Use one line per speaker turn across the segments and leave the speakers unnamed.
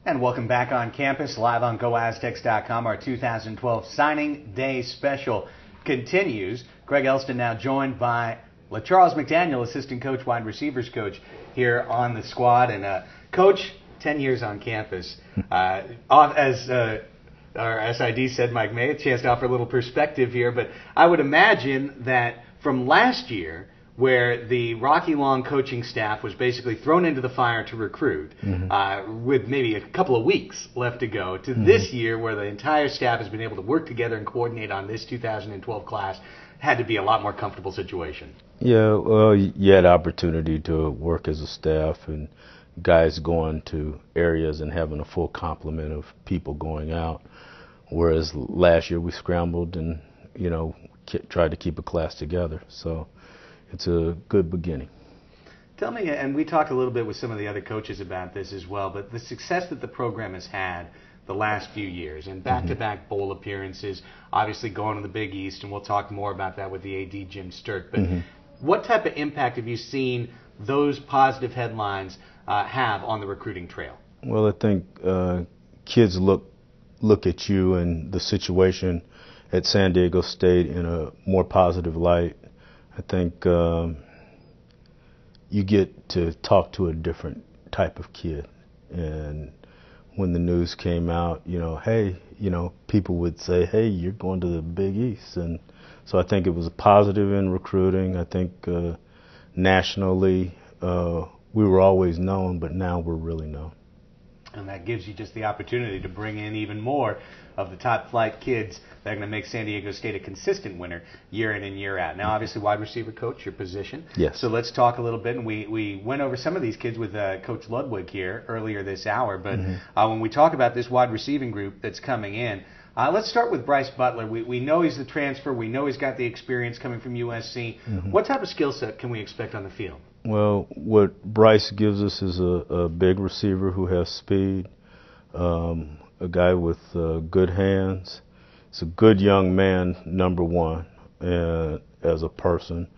And welcome back on campus, live on GoAztecs.com. Our 2012 Signing Day Special continues. Greg Elston now joined by LeCharls McDaniel, assistant coach, wide receivers coach here on the squad. And Coach, 10 years on campus. As our SID said, Mike May, a chance to offer a little perspective here. But I would imagine that from last year, where the Rocky Long coaching staff was basically thrown into the fire to recruit, with maybe a couple of weeks left to go, to this year where the entire staff has been able to work together and coordinate on this 2012 class, had to be a lot more comfortable situation.
Yeah, well, you had opportunity to work as a staff and guys going to areas and having a full complement of people going out, whereas last year we scrambled and, tried to keep a class together. So it's a good beginning.
Tell me, and we talked a little bit with some of the other coaches about this as well, but the success that the program has had the last few years and back-to-back bowl appearances, obviously going to the Big East, and we'll talk more about that with the AD, Jim Sturk. But what type of impact have you seen those positive headlines have on the recruiting trail?
Well, I think kids look at you and the situation at San Diego State in a more positive light. I think you get to talk to a different type of kid. And when the news came out, people would say, hey, you're going to the Big East. And so I think it was a positive in recruiting. I think nationally we were always known, but now we're really known.
And that gives you just the opportunity to bring in even more of the top flight kids that are going to make San Diego State a consistent winner year in and year out. Now, obviously, wide receiver coach, your position.
Yes.
So let's talk a little bit. And we went over some of these kids with Coach Ludwig here earlier this hour. But when we talk about this wide receiving group that's coming in, let's start with Bryce Butler. We know he's the transfer. We know he's got the experience coming from USC. What type of skill set can we expect on the field?
Well, what Bryce gives us is a big receiver who has speed, a guy with good hands. He's a good young man, number one, as a person.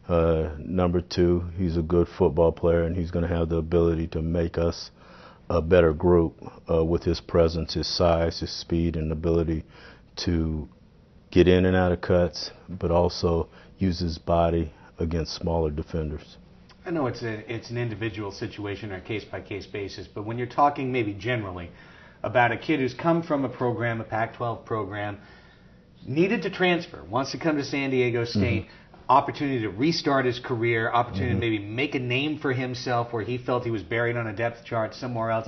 Number two, he's a good football player, and he's going to have the ability to make us a better group with his presence, his size, his speed, and ability to get in and out of cuts, but also use his body against smaller defenders.
I know it's an individual situation on a case-by-case basis, but when you're talking maybe generally about a kid who's come from a program, a Pac-12 program, needed to transfer, wants to come to San Diego State, opportunity to restart his career, opportunity to maybe make a name for himself where he felt he was buried on a depth chart somewhere else.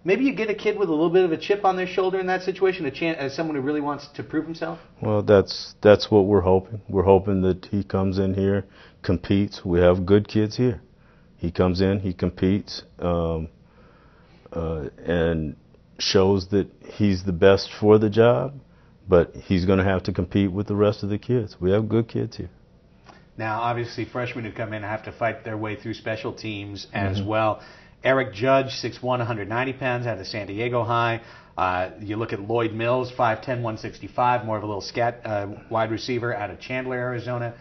Maybe you get a kid with a little bit of a chip on their shoulder in that situation, as someone who really wants to prove himself?
Well, that's what we're hoping. We're hoping that he comes in here, competes. We have good kids here. He comes in, he competes, and shows that he's the best for the job, but he's going to have to compete with the rest of the kids. We have good kids here.
Now, obviously, freshmen who come in have to fight their way through special teams as well. Eric Judge, 6'1", 190 pounds, out of San Diego High. You look at Lloyd Mills, 5'10", 165, more of a little scat wide receiver out of Chandler, Arizona.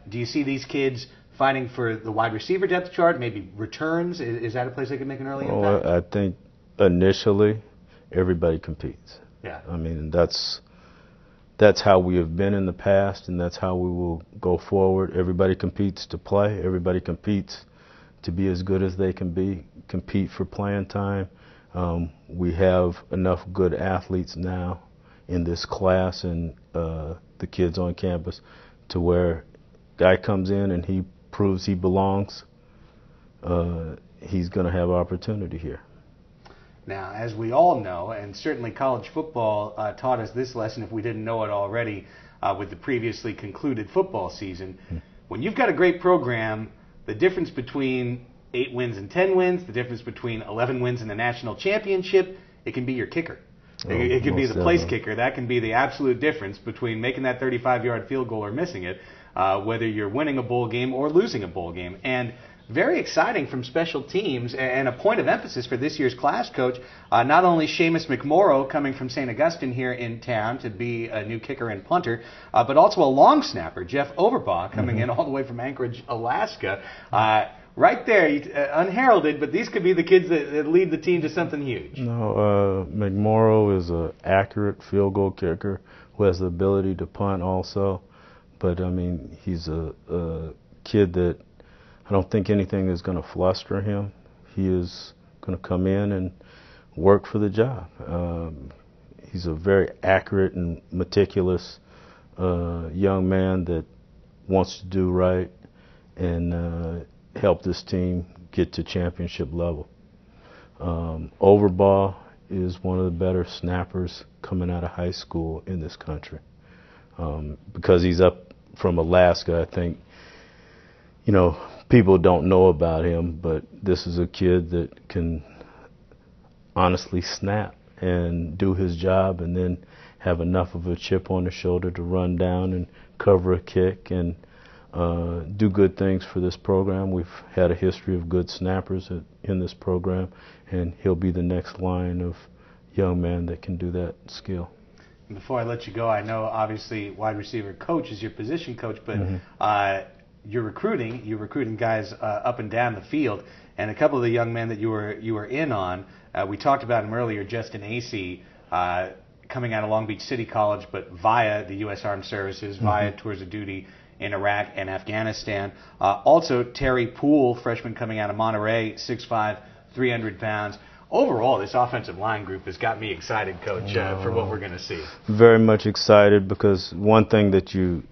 Do you see these kids fighting for the wide receiver depth chart, maybe returns? Is that a place they can make an early impact?
I think initially everybody competes.
Yeah.
I mean, that's how we have been in the past, and that's how we will go forward. Everybody competes to play. Everybody competes to be as good as they can be, compete for playing time. We have enough good athletes now in this class and the kids on campus to where guy comes in and he proves he belongs, he's going to have opportunity here.
Now, as we all know, and certainly college football taught us this lesson if we didn't know it already with the previously concluded football season, when you've got a great program, the difference between 8 wins and 10 wins, the difference between 11 wins and the national championship, it can be your kicker. It can be the place kicker. That can be the absolute difference between making that 35-yard field goal or missing it, whether you're winning a bowl game or losing a bowl game. And very exciting from special teams, and a point of emphasis for this year's class, Coach. Not only Seamus McMorrow coming from St. Augustine here in town to be a new kicker and punter, but also a long snapper, Jeff Overbaugh, coming in all the way from Anchorage, Alaska. right there, unheralded, but these could be the kids that lead the team to something huge.
No, McMorrow is an accurate field goal kicker who has the ability to punt also. But, I mean, he's a kid that I don't think anything is going to fluster him. He is going to come in and work for the job. He's a very accurate and meticulous young man that wants to do right and help this team get to championship level. Overbaugh is one of the better snappers coming out of high school in this country. Because he's up from Alaska, I think, you know, people don't know about him, but this is a kid that can honestly snap and do his job and then have enough of a chip on the shoulder to run down and cover a kick and do good things for this program. We've had a history of good snappers in this program, and he'll be the next line of young men that can do that skill.
Before I let you go, I know obviously wide receiver coach is your position coach, but you're recruiting guys up and down the field, and a couple of the young men that you were in on, we talked about him earlier, Justin Acey, coming out of Long Beach City College, but via the U.S. Armed Services, via tours of duty in Iraq and Afghanistan. Also, Terry Poole, freshman coming out of Monterey, 6'5", 300 pounds. Overall, this offensive line group has got me excited, Coach, for what we're going to see.
Very much excited, because one thing that you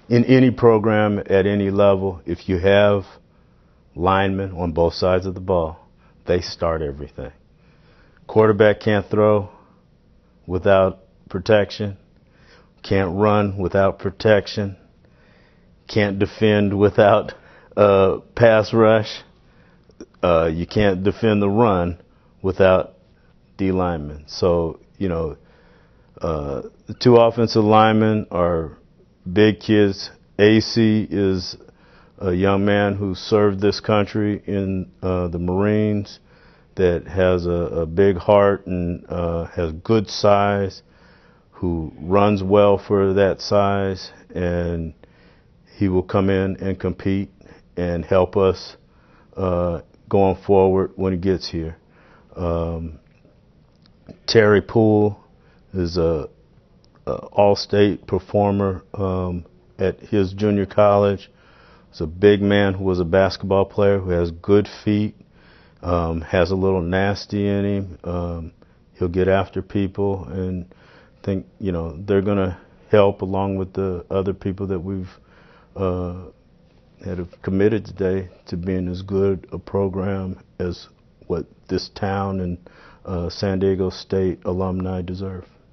in any program at any level, if you have linemen on both sides of the ball, they start everything. Quarterback can't throw without protection, can't run without protection, can't defend without pass rush. You can't defend the run without D linemen. So, you know, the two offensive linemen are big kids. AC is a young man who served this country in the Marines, that has a big heart and has good size, who runs well for that size, and he will come in and compete and help us going forward when he gets here. Terry Poole is a all-state performer at his junior college. He's a big man who was a basketball player, who has good feet, has a little nasty in him. He'll get after people, and think, you know, they're going to help along with the other people that we've that have committed today to being as good a program as what this town and San Diego State alumni deserve.